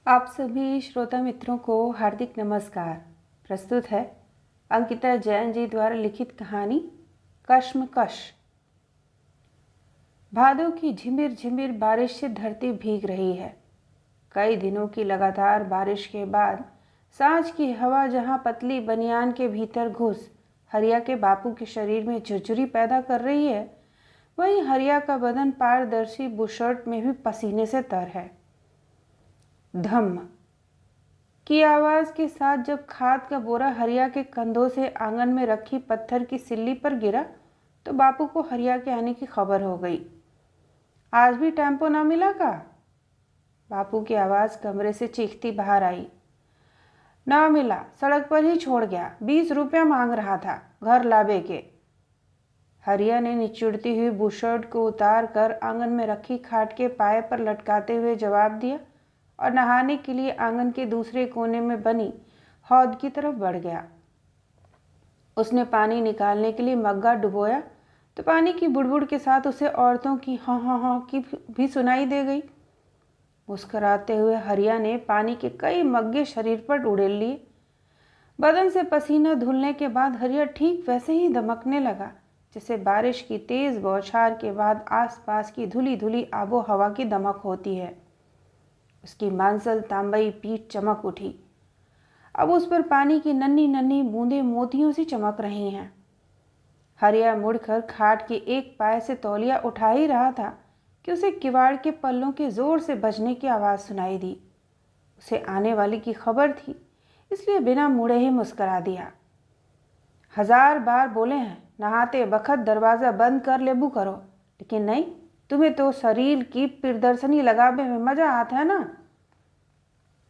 आप सभी श्रोता मित्रों को हार्दिक नमस्कार। प्रस्तुत है अंकिता जैन जी द्वारा लिखित कहानी कश्मकश। भादों की झिमिर झिमिर बारिश से धरती भीग रही है। कई दिनों की लगातार बारिश के बाद सांझ की हवा जहां पतली बनियान के भीतर घुस हरिया के बापू के शरीर में झुरझुरी पैदा कर रही है, वहीं हरिया का बदन पारदर्शी बुशर्ट में भी पसीने से तर है। धम्म की आवाज़ के साथ जब खाद का बोरा हरिया के कंधों से आंगन में रखी पत्थर की सिल्ली पर गिरा तो बापू को हरिया के आने की खबर हो गई। आज भी टेम्पो ना मिला का? बापू की आवाज़ कमरे से चीखती बाहर आई। ना मिला, सड़क पर ही छोड़ गया, 20 रुपया मांग रहा था घर लावे के। हरिया ने निचुड़ती हुई बुशर्ट को उतार कर आंगन में रखी खाट के पाए पर लटकाते हुए जवाब दिया और नहाने के लिए आंगन के दूसरे कोने में बनी हौद की तरफ बढ़ गया। उसने पानी निकालने के लिए मग्गा डुबोया तो पानी की बुड़बुड़ के साथ उसे औरतों की हाँ हाँ हाँ की भी सुनाई दे गई। मुस्कुराते हुए हरिया ने पानी के कई मग्गे शरीर पर उड़ेल लिए। बदन से पसीना धुलने के बाद हरिया ठीक वैसे ही दमकने लगा जैसे बारिश की तेज बौछार के बाद आसपास की धुली धुली आबो हवा की दमक होती है। उसकी मांसल तांबई पीठ चमक उठी। अब उस पर पानी की नन्ही नन्ही बूंदें मोतियों सी चमक रही हैं। हरिया मुड़कर खाट के एक पाय से तौलिया उठा ही रहा था कि उसे किवाड़ के पल्लों के जोर से बजने की आवाज़ सुनाई दी। उसे आने वाली की खबर थी, इसलिए बिना मुड़े ही मुस्करा दिया। 1000 बार बोले हैं नहाते बखत दरवाज़ा बंद कर लेबू करो, लेकिन नहीं, तुम्हें तो शरीर की प्रदर्शनी लगावे में मजा आता है ना।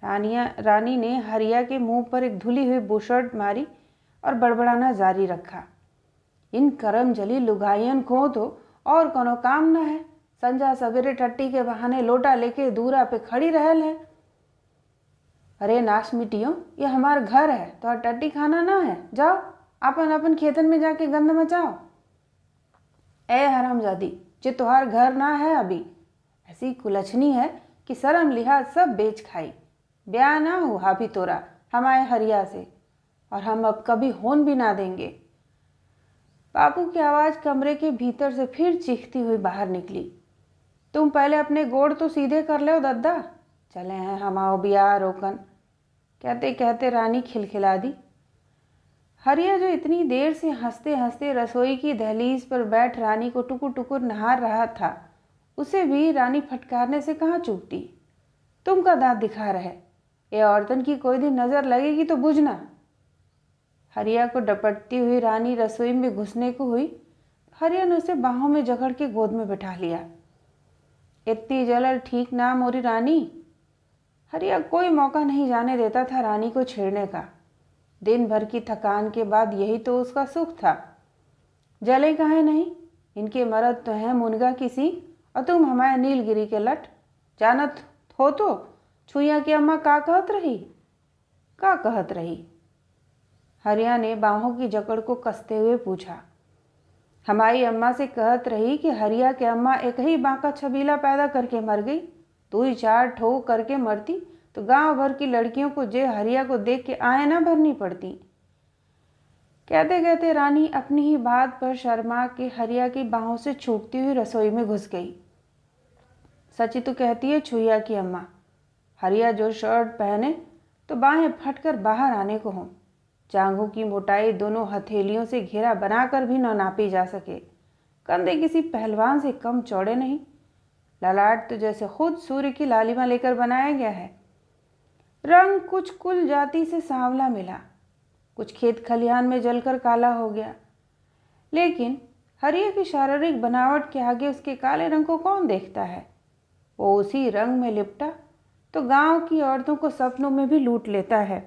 रानी ने हरिया के मुंह पर एक धुली हुई बुशर्ट मारी और बड़बड़ाना जारी रखा। इन करम जली लुगाइयन को तो और कोनो काम न है, संजा सवेरे टट्टी के बहाने लोटा लेके दूरा पे खड़ी रहल है। अरे नाश मिटियो, ये हमार घर है तो टट्टी खाना ना है, जाओ अपन अपन खेतन में जाके गंद मचाओ। ए हरामजादी, जे तुहार घर ना है अभी, ऐसी कुलछनी है कि शर्म लिहाज सब बेच खाई। ब्याह ना हुआ भी तोरा हमारे हरिया से, और हम अब कभी होन भी ना देंगे। बापू की आवाज़ कमरे के भीतर से फिर चीखती हुई बाहर निकली। तुम पहले अपने गोड़ तो सीधे कर लो दद्दा, चले हैं हमाओ ब्याह रोकन। कहते कहते रानी खिलखिला दी। हरिया जो इतनी देर से हंसते हंसते रसोई की दहलीज पर बैठ रानी को टुकुर टुकुर नहार रहा था, उसे भी रानी फटकारने से कहाँ चूकती। तुम का दांत दिखा रहे, ये औरतन की कोई दिन नजर लगेगी तो बुझना। हरिया को डपटती हुई रानी रसोई में घुसने को हुई। हरिया ने उसे बाहों में जकड़ के गोद में बिठा लिया। इतनी जलल ठीक ना मोरी रानी। हरिया कोई मौका नहीं जाने देता था रानी को छेड़ने का। दिन भर की थकान के बाद यही तो उसका सुख था। जले काहे नहीं, इनके मर्द तो हैं मुनगा की सींग, और तुम हमारे नीलगिरी के लट। जानत हो तो छुइया की अम्मा का कहत रही। हरिया ने बाहों की जकड़ को कसते हुए पूछा। हमारी अम्मा से कहत रही कि हरिया के अम्मा एक ही बांका छबीला पैदा करके मर गई, 2-4 ठोक करके मरती तो गांव भर की लड़कियों को जे हरिया को देख के आए ना भरनी पड़ती। कहते कहते रानी अपनी ही बात पर शर्मा के हरिया की बाहों से छूटती हुई रसोई में घुस गई। सची तो कहती है छुइया की अम्मा, हरिया जो शर्ट पहने तो बाहें फटकर बाहर आने को हों। जांघों की मोटाई दोनों हथेलियों से घेरा बनाकर भी न नापी जा सके। कंधे किसी पहलवान से कम चौड़े नहीं। ललाट तो जैसे खुद सूर्य की लालिमा लेकर बनाया गया है। रंग कुछ कुल जाति से सांवला मिला, कुछ खेत खलिहान में जलकर काला हो गया, लेकिन हरिया की शारीरिक बनावट के आगे उसके काले रंग को कौन देखता है। वो उसी रंग में लिपटा तो गांव की औरतों को सपनों में भी लूट लेता है।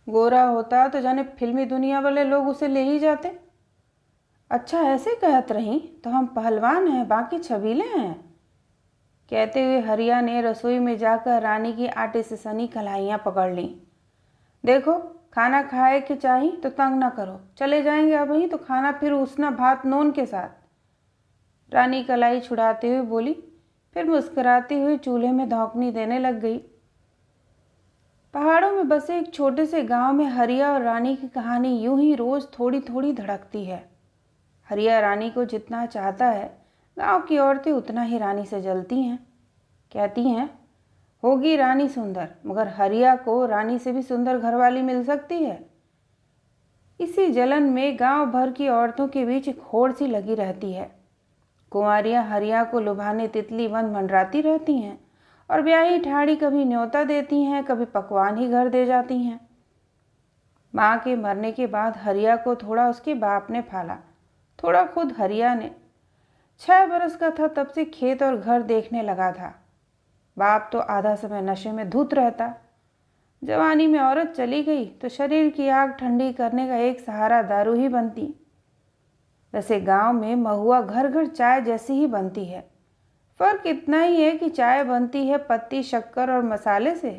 गोरा होता तो जाने फिल्मी दुनिया वाले लोग उसे ले ही जाते। अच्छा ऐसे कहत रही तो हम पहलवान हैं, बाकी छबीले हैं। कहते हुए हरिया ने रसोई में जाकर रानी की आटे से सनी कलाइयाँ पकड़ लीं। देखो, खाना खाए के चाहिए तो तंग ना करो, चले जाएंगे अब ही तो खाना फिर उसना भात नून के साथ। रानी कलाई छुड़ाते हुए बोली, फिर मुस्कुराती हुई चूल्हे में धौंकनी देने लग गई। पहाड़ों में बसे एक छोटे से गांव में हरिया और रानी की कहानी यूं ही रोज थोड़ी थोड़ी धड़कती है। हरिया रानी को जितना चाहता है, गांव की औरतें उतना ही रानी से जलती हैं। कहती हैं, होगी रानी सुंदर, मगर हरिया को रानी से भी सुंदर घरवाली मिल सकती है। इसी जलन में गांव भर की औरतों के बीच एक होड़ सी लगी रहती है। कुंवारियां हरिया को लुभाने तितली बन मंडराती रहती हैं और ब्याही ठाड़ी कभी न्योता देती हैं, कभी पकवान ही घर दे जाती हैं। माँ के मरने के बाद हरिया को थोड़ा उसके बाप ने पाला, थोड़ा खुद हरिया ने। 6 बरस का था तब से खेत और घर देखने लगा था। बाप तो आधा समय नशे में धुत रहता। जवानी में औरत चली गई तो शरीर की आग ठंडी करने का एक सहारा दारू ही बनती। वैसे गांव में महुआ घर घर चाय जैसी ही बनती है। फर्क इतना ही है कि चाय बनती है पत्ती, शक्कर और मसाले से,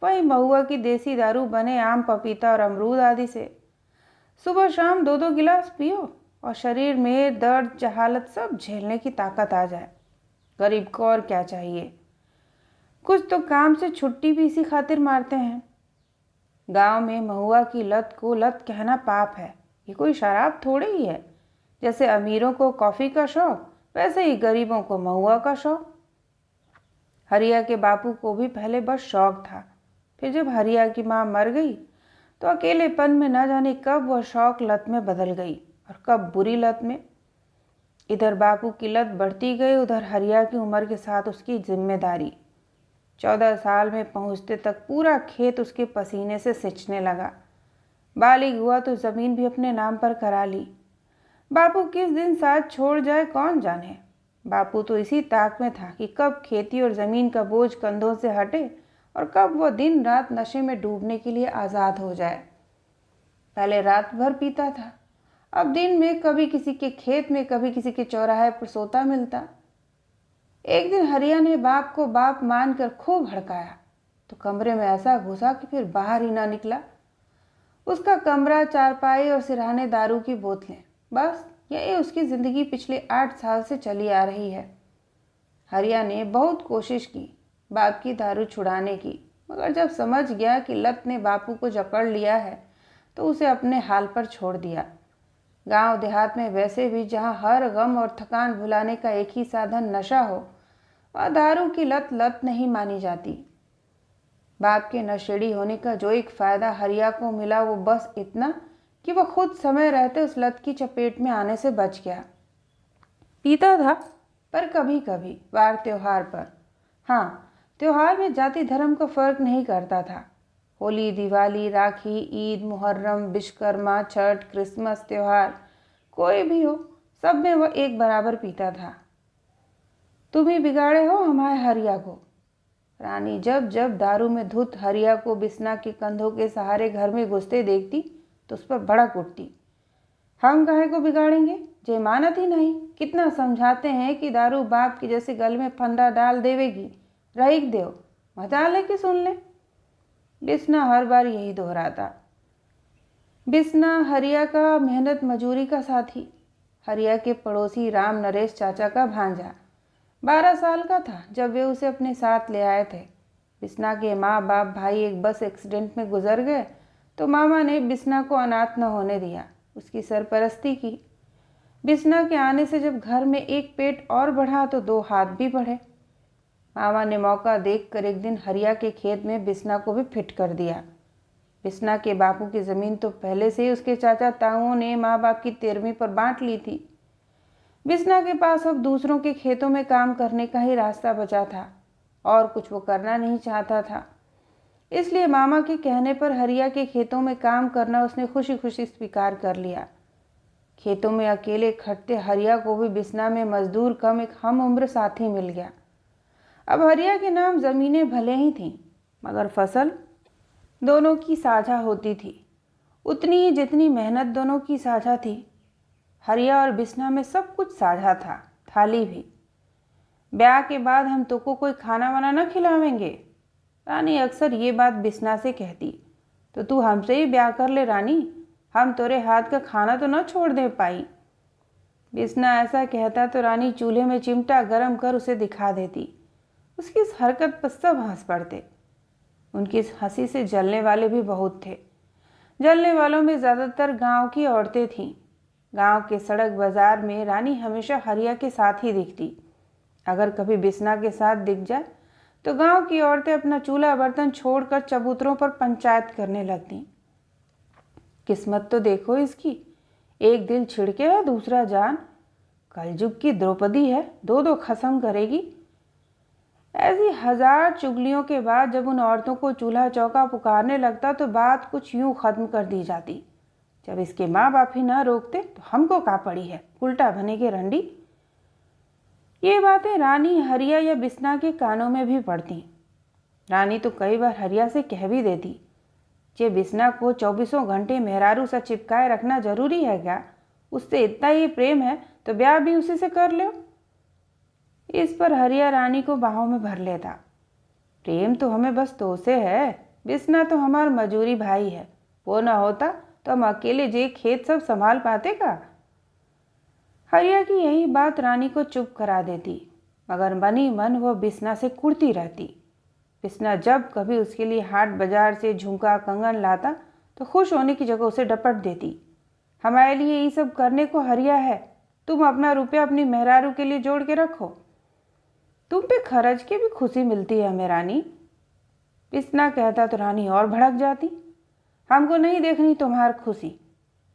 वहीं महुआ की देसी दारू बने आम, पपीता और अमरूद आदि से। सुबह शाम 2-2 गिलास पियो और शरीर में दर्द, जहालत सब झेलने की ताकत आ जाए। गरीब को और क्या चाहिए। कुछ तो काम से छुट्टी भी इसी खातिर मारते हैं। गांव में महुआ की लत को लत कहना पाप है। ये कोई शराब थोड़ी ही है। जैसे अमीरों को कॉफ़ी का शौक, वैसे ही गरीबों को महुआ का शौक। हरिया के बापू को भी पहले बस शौक था। फिर जब हरिया की माँ मर गई तो अकेलेपन में न जाने कब वह शौक लत में बदल गई और कब बुरी लत में। इधर बापू की लत बढ़ती गई, उधर हरिया की उम्र के साथ उसकी जिम्मेदारी। 14 साल में पहुंचते तक पूरा खेत उसके पसीने से सिंचने लगा। बालिग हुआ तो ज़मीन भी अपने नाम पर करा ली। बापू किस दिन साथ छोड़ जाए कौन जाने। बापू तो इसी ताक में था कि कब खेती और ज़मीन का बोझ कंधों से हटे और कब वह दिन रात नशे में डूबने के लिए आज़ाद हो जाए। पहले रात भर पीता था, अब दिन में कभी किसी के खेत में, कभी किसी के चौराहे पर सोता मिलता। एक दिन हरिया ने बाप को बाप मानकर खूब हड़काया तो कमरे में ऐसा घुसा कि फिर बाहर ही ना निकला। उसका कमरा, चारपाई और सिरहाने दारू की बोतलें, बस यही उसकी ज़िंदगी पिछले 8 साल से चली आ रही है। हरिया ने बहुत कोशिश की बाप की दारू छुड़ाने की, मगर जब समझ गया कि लत ने बापू को जकड़ लिया है तो उसे अपने हाल पर छोड़ दिया। गांव देहात में वैसे भी जहां हर गम और थकान भुलाने का एक ही साधन नशा हो, वह दारू की लत लत नहीं मानी जाती। बाप के नशेड़ी होने का जो एक फ़ायदा हरिया को मिला वो बस इतना कि वह खुद समय रहते उस लत की चपेट में आने से बच गया। पीता था पर कभी कभी वार त्योहार पर। हाँ, त्योहार में जाति धर्म का फर्क नहीं करता था। होली, दिवाली, राखी, ईद, मुहर्रम, विश्वकर्मा, छठ, क्रिसमस त्योहार कोई भी हो, सब में वह एक बराबर पीता था। तुम ही बिगाड़े हो हमारे हरिया को। रानी जब जब दारू में धुत हरिया को बिस्ना के कंधों के सहारे घर में घुसते देखती तो उस पर भड़क उठती। हम काहे को बिगाड़ेंगे, जयमानत ही नहीं। कितना समझाते हैं कि दारू बाप के जैसे गल में फंदा डाल देवेगी, रहीक देव, मजाल है कि सुन ले। बिस्ना हर बार यही दोहराता। बिस्ना हरिया का मेहनत मजूरी का साथी, हरिया के पड़ोसी राम नरेश चाचा का भांजा। 12 साल का था जब वे उसे अपने साथ ले आए थे। बिस्ना के माँ बाप भाई एक बस एक्सीडेंट में गुजर गए तो मामा ने बिस्ना को अनाथ न होने दिया, उसकी सरपरस्ती की। बिस्ना के आने से जब घर में एक पेट और बढ़ा तो 2 हाथ भी बढ़े। मामा ने मौका देखकर एक दिन हरिया के खेत में बिस्ना को भी फिट कर दिया। बिस्ना के बापू की ज़मीन तो पहले से ही उसके चाचा ताऊओं ने माँ बाप की 13वीं पर बांट ली थी। बिस्ना के पास अब दूसरों के खेतों में काम करने का ही रास्ता बचा था और कुछ वो करना नहीं चाहता था। इसलिए मामा के कहने पर हरिया के खेतों में काम करना उसने खुशी खुशी स्वीकार कर लिया। खेतों में अकेले खटते हरिया को भी बिस्ना में मजदूर कम एक हम उम्र साथी मिल गया। अब हरिया के नाम ज़मीनें भले ही थीं, मगर फसल दोनों की साझा होती थी, उतनी ही जितनी मेहनत दोनों की साझा थी। हरिया और बिस्ना में सब कुछ साझा था, थाली भी। ब्याह के बाद हम तुको कोई खाना वाना न खिलावेंगे, रानी अक्सर ये बात बिस्ना से कहती। तो तू हमसे ही ब्याह कर ले रानी, हम तेरे हाथ का खाना तो न छोड़ दे पाई। बिस्ना ऐसा कहता तो रानी चूल्हे में चिमटा गर्म कर उसे दिखा देती। उसकी इस हरकत पर सब हंस पड़ते। उनकी इस हंसी से जलने वाले भी बहुत थे। जलने वालों में ज़्यादातर गांव की औरतें थीं। गांव के सड़क बाजार में रानी हमेशा हरिया के साथ ही दिखती। अगर कभी बिस्ना के साथ दिख जाए तो गांव की औरतें अपना चूल्हा बर्तन छोड़कर चबूतरों पर पंचायत करने लगती। किस्मत तो देखो इसकी, एक दिल छिड़के है दूसरा जान। कलयुग की द्रौपदी है, दो दो खत्म करेगी। ऐसी हजार चुगलियों के बाद जब उन औरतों को चूल्हा चौका पुकारने लगता तो बात कुछ यूं खत्म कर दी जाती। जब इसके माँ बाप ही ना रोकते तो हमको का पड़ी है, उल्टा बनेगे रंडी। ये बातें रानी हरिया या बिस्ना के कानों में भी पड़ती। रानी तो कई बार हरिया से कह भी देती, जे बिस्ना को 24 घंटे मेहरारू सा चिपकाए रखना जरूरी है क्या? उससे इतना ही प्रेम है तो ब्याह भी उसी से कर लो। इस पर हरिया रानी को बाहों में भर लेता। प्रेम तो हमें बस तो से है, बिस्ना तो हमारा मजूरी भाई है, वो ना होता तो हम अकेले जे खेत सब संभाल पाते का? हरिया की यही बात रानी को चुप करा देती, मगर मन ही मन वो बिस्ना से कुड़ती रहती। बिस्ना जब कभी उसके लिए हाट बाजार से झुमका कंगन लाता तो खुश होने की जगह उसे डपट देती। हमारे लिए ये सब करने को हरिया है, तुम अपना रुपया अपनी मेहरारू के लिए जोड़ के रखो, तुम पे खर्च के भी खुशी मिलती है हमें रानी। बिस्ना कहता तो रानी और भड़क जाती, हमको नहीं देखनी तुम्हारी खुशी,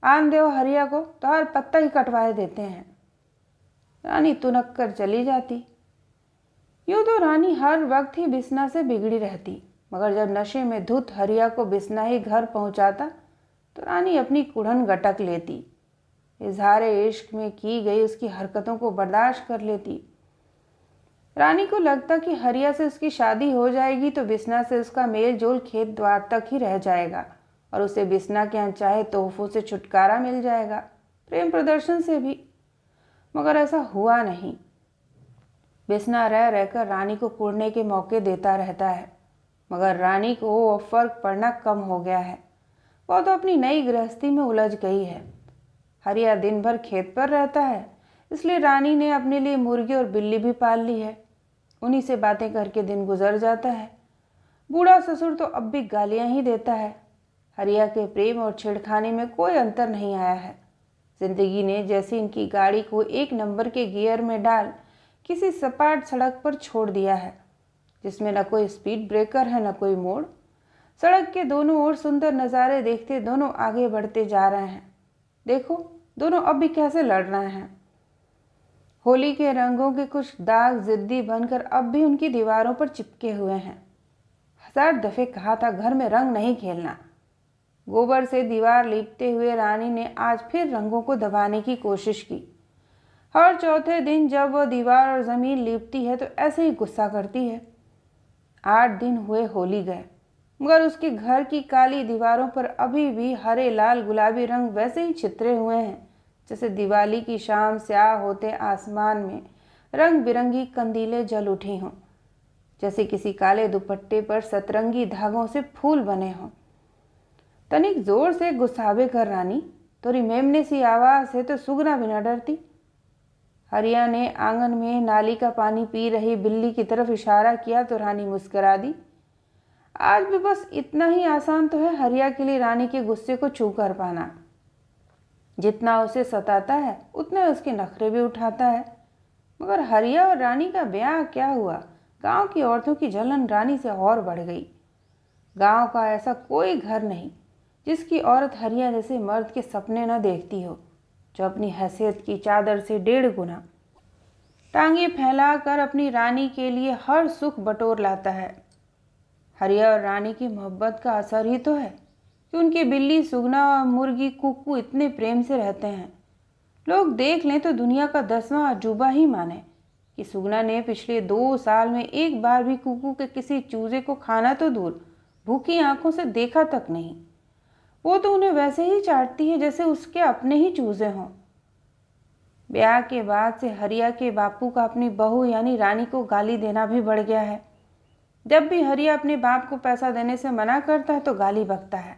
आन दो हरिया को तो हर पत्ता ही कटवाए देते हैं। रानी तुनक कर चली जाती। यूँ तो रानी हर वक्त ही बिस्ना से बिगड़ी रहती, मगर जब नशे में धुत हरिया को बिस्ना ही घर पहुंचाता तो रानी अपनी कुढ़न गटक लेती। इजहारे इश्क में की गई उसकी हरकतों को बर्दाश्त कर लेती। रानी को लगता कि हरिया से उसकी शादी हो जाएगी तो बिस्ना से उसका मेल जोल खेत द्वार तक ही रह जाएगा और उसे बिस्ना के अनचाहे तोहफों से छुटकारा मिल जाएगा, प्रेम प्रदर्शन से भी। मगर ऐसा हुआ नहीं। बिस्ना रह रहकर रानी को कुड़ने के मौके देता रहता है, मगर रानी को वो फर्क पड़ना कम हो गया है। वो तो अपनी नई गृहस्थी में उलझ गई है। हरिया दिन भर खेत पर रहता है, इसलिए रानी ने अपने लिए मुर्गी और बिल्ली भी पाल ली है। उन्हीं से बातें करके दिन गुजर जाता है। बूढ़ा ससुर तो अब भी गालियां ही देता है। हरिया के प्रेम और छेड़खानी में कोई अंतर नहीं आया है। जिंदगी ने जैसे इनकी गाड़ी को एक नंबर के गियर में डाल किसी सपाट सड़क पर छोड़ दिया है, जिसमें न कोई स्पीड ब्रेकर है न कोई मोड़। सड़क के दोनों ओर सुंदर नज़ारे देखते दोनों आगे बढ़ते जा रहे हैं। देखो दोनों अब भी कैसे लड़ रहे हैं। होली के रंगों के कुछ दाग जिद्दी बनकर अब भी उनकी दीवारों पर चिपके हुए हैं। 1000 दफे कहा था घर में रंग नहीं खेलना। गोबर से दीवार लीपते हुए रानी ने आज फिर रंगों को दबाने की कोशिश की। हर चौथे दिन जब वह दीवार और ज़मीन लीपती है तो ऐसे ही गुस्सा करती है। 8 दिन हुए होली गए, मगर उसके घर की काली दीवारों पर अभी भी हरे लाल गुलाबी रंग वैसे ही छितरे हुए हैं जैसे दिवाली की शाम स्याह होते आसमान में रंग बिरंगी कंदीलें जल उठी हों, जैसे किसी काले दुपट्टे पर सतरंगी धागों से फूल बने हों। तनिक जोर से गुस्सावे कर रानी, तोरी मेमने सी आवाज़ से तो सुगना भी न डरती। हरिया ने आंगन में नाली का पानी पी रही बिल्ली की तरफ इशारा किया तो रानी मुस्कुरा दी। आज भी बस इतना ही आसान तो है हरिया के लिए रानी के गुस्से को छू कर पाना। जितना उसे सताता है उतने उसके नखरे भी उठाता है। मगर हरिया और रानी का ब्याह क्या हुआ, गांव की औरतों की जलन रानी से और बढ़ गई। गांव का ऐसा कोई घर नहीं जिसकी औरत हरिया जैसे मर्द के सपने न देखती हो, जो अपनी हैसियत की चादर से 1.5 गुना टांगे फैलाकर अपनी रानी के लिए हर सुख बटोर लाता है। हरिया और रानी की मोहब्बत का असर ही तो है कि उनकी बिल्ली सुगना और मुर्गी कुक्कू इतने प्रेम से रहते हैं। लोग देख लें तो दुनिया का 10वां अजूबा ही माने कि सुगना ने पिछले 2 साल में एक बार भी कुक्कू के किसी चूजे को खाना तो दूर भूखी आंखों से देखा तक नहीं। वो तो उन्हें वैसे ही चाटती है जैसे उसके अपने ही चूजे हों। ब्याह के बाद से हरिया के बापू का अपनी बहू यानी रानी को गाली देना भी बढ़ गया है। जब भी हरिया अपने बाप को पैसा देने से मना करता है तो गाली बकता है।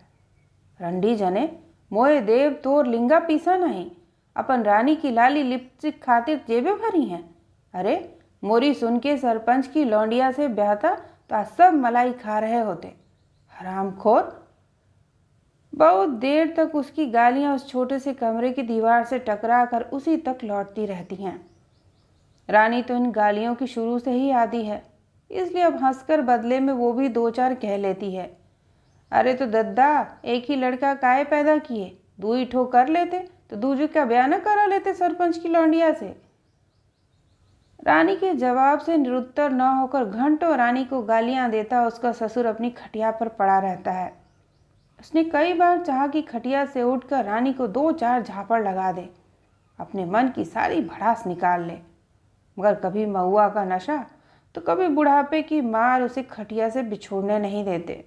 रंडी जने मोए देव तोर लिंगा पीसा नहीं, अपन रानी की लाली लिपस्टिक खातिर जेबे भरी हैं। अरे मोरी सुन के सरपंच की लौंडिया से ब्याहता तो आज सब मलाई खा रहे होते। हरामखोर। बहुत देर तक उसकी गालियां उस छोटे से कमरे की दीवार से टकरा कर उसी तक लौटती रहती हैं। रानी तो इन गालियों की शुरू से ही आदी है, इसलिए अब हंसकर बदले में वो भी दो चार कह लेती है। अरे तो दद्दा, एक ही लड़का काहे पैदा किए, दू ही ठो कर लेते तो दूजे का ब्याह न करा लेते सरपंच की लौंडिया से। रानी के जवाब से निरुत्तर न होकर घंटों रानी को गालियां देता उसका ससुर अपनी खटिया पर पड़ा रहता है। उसने कई बार चाहा कि खटिया से उठकर रानी को दो चार झापड़ लगा दे, अपने मन की सारी भड़ास निकाल ले, मगर कभी महुआ का नशा तो कभी बुढ़ापे की मार उसे खटिया से बिछोड़ने नहीं देते।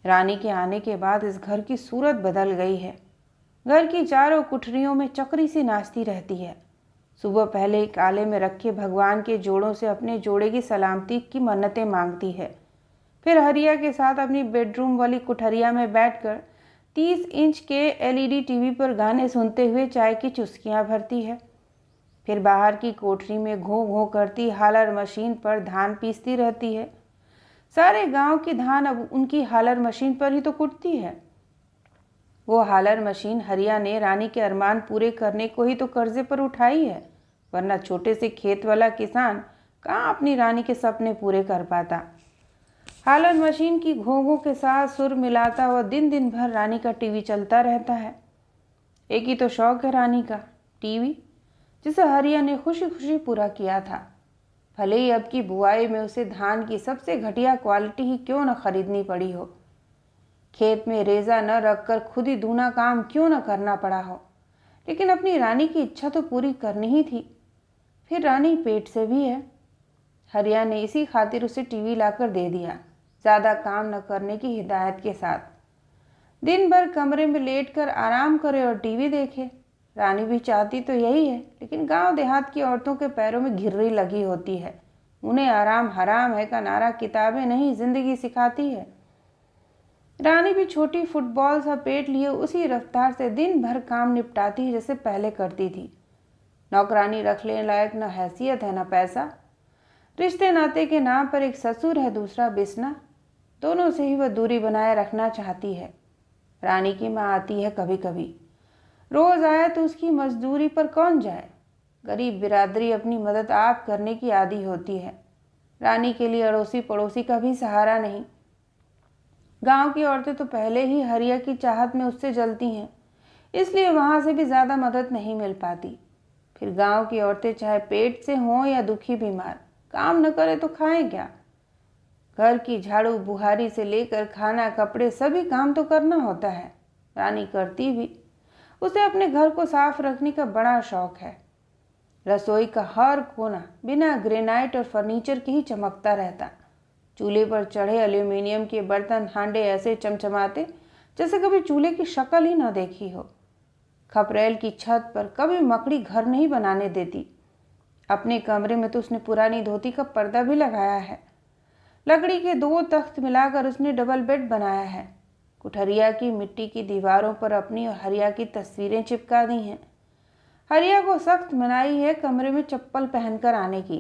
रानी के आने के बाद इस घर की सूरत बदल गई है। घर की चारों कुठरियों में चक्री सी नाचती रहती है। सुबह पहले एक आले में रखे भगवान के जोड़ों से अपने जोड़े की सलामती की मन्नतें मांगती है। फिर हरिया के साथ अपनी बेडरूम वाली कुठरिया में बैठकर 30 इंच के एलईडी टीवी पर गाने सुनते हुए चाय की चुस्कियां भरती है। फिर बाहर की कोठरी में घों घों करती हालर मशीन पर धान पीसती रहती है। सारे गांव की धान अब उनकी हालर मशीन पर ही तो कुटती है। वो हालर मशीन हरिया ने रानी के अरमान पूरे करने को ही तो कर्जे पर उठाई है, वरना छोटे से खेत वाला किसान कहाँ अपनी रानी के सपने पूरे कर पाता। हालर मशीन की घोंघों के साथ सुर मिलाता हुआ दिन दिन भर रानी का टीवी चलता रहता है। एक ही तो शौक है रानी का, टीवी, जिसे हरिया ने खुशी खुशी पूरा किया था। भले ही अब की बुआई में उसे धान की सबसे घटिया क्वालिटी ही क्यों न खरीदनी पड़ी हो, खेत में रेजा न रखकर खुद ही दूना काम क्यों न करना पड़ा हो, लेकिन अपनी रानी की इच्छा तो पूरी करनी ही थी। फिर रानी पेट से भी है। हरिया ने इसी खातिर उसे टीवी लाकर दे दिया, ज़्यादा काम न करने की हिदायत के साथ। दिन भर कमरे में लेटकर आराम करे और टीवी देखे। रानी भी चाहती तो यही है, लेकिन गांव देहात की औरतों के पैरों में घिर्री लगी होती है। उन्हें आराम हराम है का नारा किताबें नहीं जिंदगी सिखाती है। रानी भी छोटी फुटबॉल सा पेट लिए उसी रफ्तार से दिन भर काम निपटाती है जैसे पहले करती थी। नौकरानी रखने लायक न हैसियत है न पैसा। रिश्ते नाते के नाम पर एक ससुर है, दूसरा बिसना। दोनों से ही वह दूरी बनाए रखना चाहती है। रानी की माँ आती है कभी कभी, रोज आए तो उसकी मजदूरी पर कौन जाए। गरीब बिरादरी अपनी मदद आप करने की आदी होती है। रानी के लिए अड़ोसी पड़ोसी का भी सहारा नहीं। गांव की औरतें तो पहले ही हरिया की चाहत में उससे जलती हैं, इसलिए वहां से भी ज़्यादा मदद नहीं मिल पाती। फिर गांव की औरतें चाहे पेट से हों या दुखी बीमार, काम न करे तो खाएं क्या। घर की झाड़ू बुहारी से लेकर खाना कपड़े सभी काम तो करना होता है। रानी करती भी। उसे अपने घर को साफ रखने का बड़ा शौक है। रसोई का हर कोना बिना ग्रेनाइट और फर्नीचर के ही चमकता रहता। चूल्हे पर चढ़े एल्यूमिनियम के बर्तन हांडे ऐसे चमचमाते जैसे कभी चूल्हे की शक्ल ही न देखी हो। खपरेल की छत पर कभी मकड़ी घर नहीं बनाने देती। अपने कमरे में तो उसने पुरानी धोती का पर्दा भी लगाया है। लकड़ी के 2 तख्त मिलाकर उसने डबल बेड बनाया है। कुठरिया की मिट्टी की दीवारों पर अपनी और हरिया की तस्वीरें चिपका दी हैं। हरिया को सख्त मनाही है कमरे में चप्पल पहनकर आने की,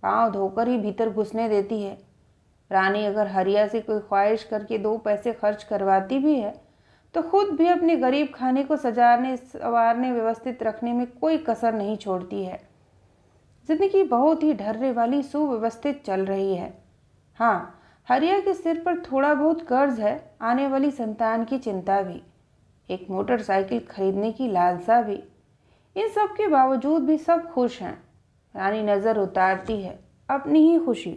पाँव धोकर ही भीतर घुसने देती है। रानी अगर हरिया से कोई ख्वाहिश करके 2 पैसे खर्च करवाती भी है तो खुद भी अपने गरीब खाने को सजाने संवारने व्यवस्थित रखने में कोई कसर नहीं छोड़ती है। जिंदगी बहुत ही ढर्रे वाली सुव्यवस्थित चल रही है। हाँ, हरिया के सिर पर थोड़ा बहुत कर्ज है, आने वाली संतान की चिंता भी, एक मोटरसाइकिल खरीदने की लालसा भी। इन सब के बावजूद भी सब खुश हैं। रानी नज़र उतारती है अपनी ही खुशी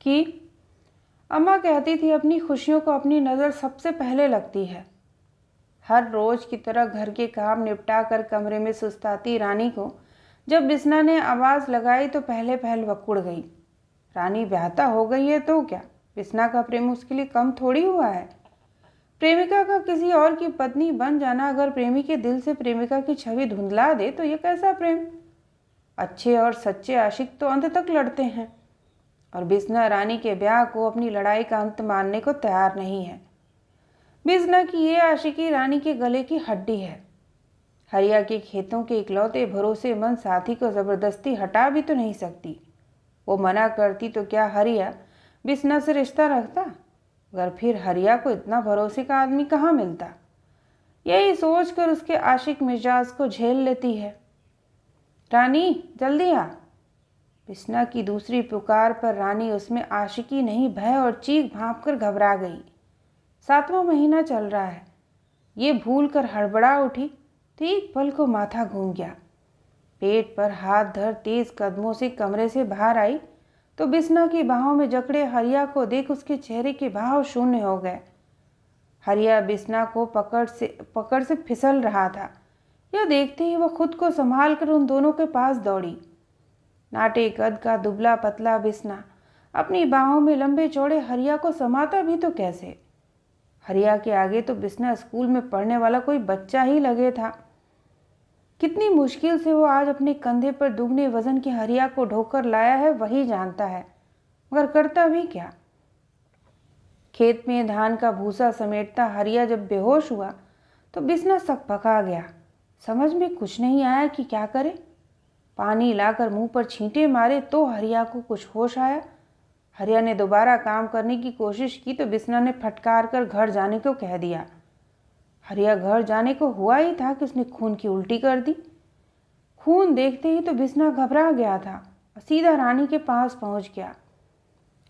की। अम्मा कहती थी अपनी खुशियों को अपनी नज़र सबसे पहले लगती है। हर रोज की तरह घर के काम निपटा कर कमरे में सुस्ताती रानी को जब बिस्ना ने आवाज़ लगाई तो पहले पहल वकुड़ गई। रानी ब्याहता हो गई है तो क्या, बिस्ना का प्रेम उसके लिए कम थोड़ी हुआ है। प्रेमिका का किसी और की पत्नी बन जाना अगर प्रेमी के दिल से प्रेमिका की छवि धुंधला दे तो ये कैसा प्रेम। अच्छे और सच्चे आशिक तो अंत तक लड़ते हैं, और बिस्ना रानी के ब्याह को अपनी लड़ाई का अंत मानने को तैयार नहीं है। बिस्ना की ये आशिकी रानी के गले की हड्डी है। हरिया के खेतों के इकलौते भरोसेमंद साथी को ज़बरदस्ती हटा भी तो नहीं सकती। वो मना करती तो क्या हरिया बिस्ना से रिश्ता रखता? मगर फिर हरिया को इतना भरोसे का आदमी कहाँ मिलता। यही सोचकर उसके आशिक मिजाज को झेल लेती है। रानी जल्दी आ। बिस्ना की दूसरी पुकार पर रानी उसमें आशिकी नहीं भय और चीख भांप कर घबरा गई। 7वां महीना चल रहा है। ये भूल कर हड़बड़ा उठी तो एक पल को माथा घूम गया। पेट पर हाथ धर तेज कदमों से कमरे से बाहर आई तो बिस्ना की बाहों में जकड़े हरिया को देख उसके चेहरे के भाव शून्य हो गए। हरिया बिस्ना को पकड़ से फिसल रहा था। यह देखते ही वह खुद को संभाल कर उन दोनों के पास दौड़ी। नाटे कद का दुबला पतला बिस्ना अपनी बाहों में लंबे चौड़े हरिया को समाता भी तो कैसे। हरिया के आगे तो बिस्ना स्कूल में पढ़ने वाला कोई बच्चा ही लगे था। कितनी मुश्किल से वो आज अपने कंधे पर दुगने वजन की हरिया को ढोकर लाया है वही जानता है, मगर करता भी क्या। खेत में धान का भूसा समेटता हरिया जब बेहोश हुआ तो बिस्ना सकपका गया। समझ में कुछ नहीं आया कि क्या करे। पानी लाकर मुंह पर छींटे मारे तो हरिया को कुछ होश आया। हरिया ने दोबारा काम करने की कोशिश की तो बिस्ना ने फटकार कर घर जाने को कह दिया। हरिया घर जाने को हुआ ही था कि उसने खून की उल्टी कर दी। खून देखते ही तो बिस्ना घबरा गया था और सीधा रानी के पास पहुंच गया।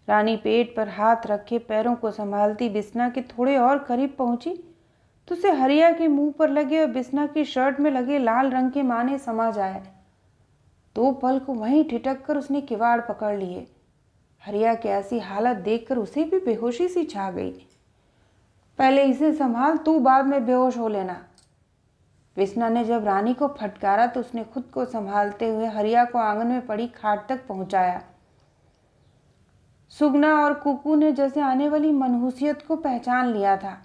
रानी पेट पर हाथ रखे पैरों को संभालती बिस्ना के थोड़े और करीब पहुंची तो उसे हरिया के मुंह पर लगे और बिस्ना की शर्ट में लगे लाल रंग के माने समझ आए। 2 पल को वहीं ठिठक कर उसने किवाड़ पकड़ लिए। हरिया की ऐसी हालत देखकर उसे भी बेहोशी सी छा गई। पहले इसे संभाल, तू बाद में बेहोश हो लेना। बिस्ना ने जब रानी को फटकारा तो उसने खुद को संभालते हुए हरिया को आंगन में पड़ी खाट तक पहुंचाया। सुगना और कुकू ने जैसे आने वाली मनहूसियत को पहचान लिया था।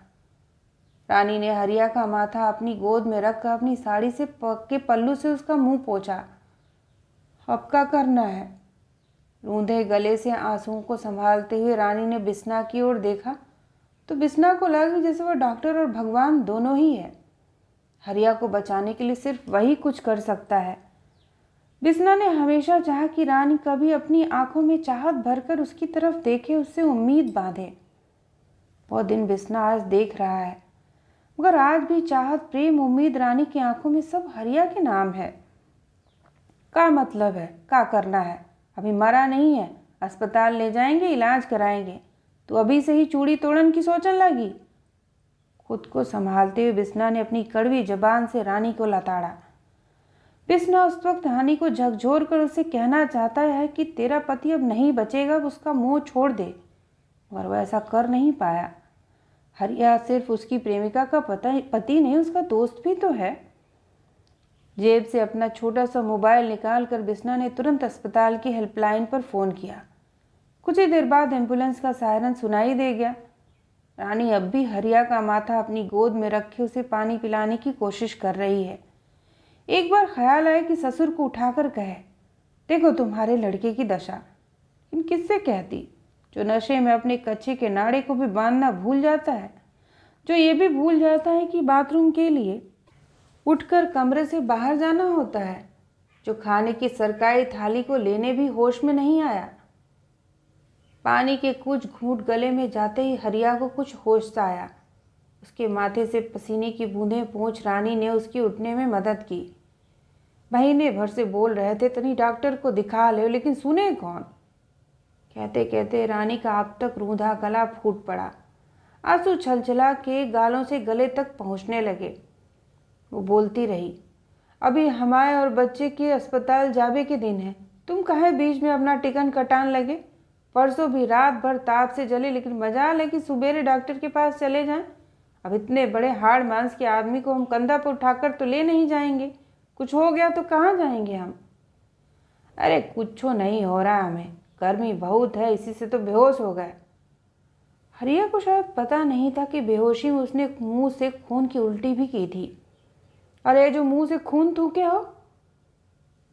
रानी ने हरिया का माथा अपनी गोद में रखकर अपनी साड़ी से के पल्लू से उसका मुंह पोंछा। अब क्या करना है? रूंधे गले से आंसुओं को संभालते हुए रानी ने बिस्ना की ओर देखा तो बिस्ना को लगा जैसे वह डॉक्टर और भगवान दोनों ही है। हरिया को बचाने के लिए सिर्फ वही कुछ कर सकता है। बिस्ना ने हमेशा चाहा कि रानी कभी अपनी आंखों में चाहत भरकर उसकी तरफ देखे, उससे उम्मीद बांधे। बहुत दिन बिस्ना आज देख रहा है, मगर आज भी चाहत प्रेम उम्मीद रानी की आंखों में सब हरिया के नाम है। क्या मतलब है? क्या करना है? अभी मरा नहीं है, अस्पताल ले जाएंगे, इलाज कराएंगे। तो अभी से ही चूड़ी तोड़न की सोचने लगी। खुद को संभालते हुए बिस्ना ने अपनी कड़वी जबान से रानी को लताड़ा। बिस्ना उस वक्त रानी को झकझोर कर उसे कहना चाहता है कि तेरा पति अब नहीं बचेगा, उसका मोह छोड़ दे, मगर वह ऐसा कर नहीं पाया। हरिया सिर्फ उसकी प्रेमिका का पति नहीं, उसका दोस्त भी तो है। जेब से अपना छोटा सा मोबाइल निकालकर बिस्ना ने तुरंत अस्पताल की हेल्पलाइन पर फ़ोन किया। कुछ ही देर बाद एम्बुलेंस का सायरन सुनाई दे गया। रानी अब भी हरिया का माथा अपनी गोद में रखे उसे पानी पिलाने की कोशिश कर रही है। एक बार ख्याल आया कि ससुर को उठाकर कहे, देखो तुम्हारे लड़के की दशा। इन किससे कहती, जो नशे में अपने कच्चे के नाड़े को भी बांधना भूल जाता है, जो ये भी भूल जाता है कि बाथरूम के लिए उठकर कमरे से बाहर जाना होता है, जो खाने की सरकारी थाली को लेने भी होश में नहीं आया। पानी के कुछ घूंट गले में जाते ही हरिया को कुछ होश सा आया। उसके माथे से पसीने की बूंदें पोंछ रानी ने उसकी उठने में मदद की। महीने भर से बोल रहे थे तनी डॉक्टर को दिखा ले, लेकिन सुने कौन। कहते कहते रानी का अब तक रूंधा गला फूट पड़ा। आंसू छलछला के गालों से गले तक पहुंचने लगे। वो बोलती रही, अभी हमारे और बच्चे के अस्पताल जावे के दिन है, तुम काहे बीच में अपना टिकन कटान लगे। परसों भी रात भर ताप से जले, लेकिन मजाल है कि सुबेरे डॉक्टर के पास चले जाएं। अब इतने बड़े हाड़ मांस के आदमी को हम कंधा पर उठाकर तो ले नहीं जाएंगे, कुछ हो गया तो कहाँ जाएंगे हम। अरे कुछ नहीं हो रहा हमें, गर्मी बहुत है, इसी से तो बेहोश हो गए। हरिया को शायद पता नहीं था कि बेहोशी में उसने मुंह से खून की उल्टी भी की थी। अरे जो मुंह से खून थूके हो।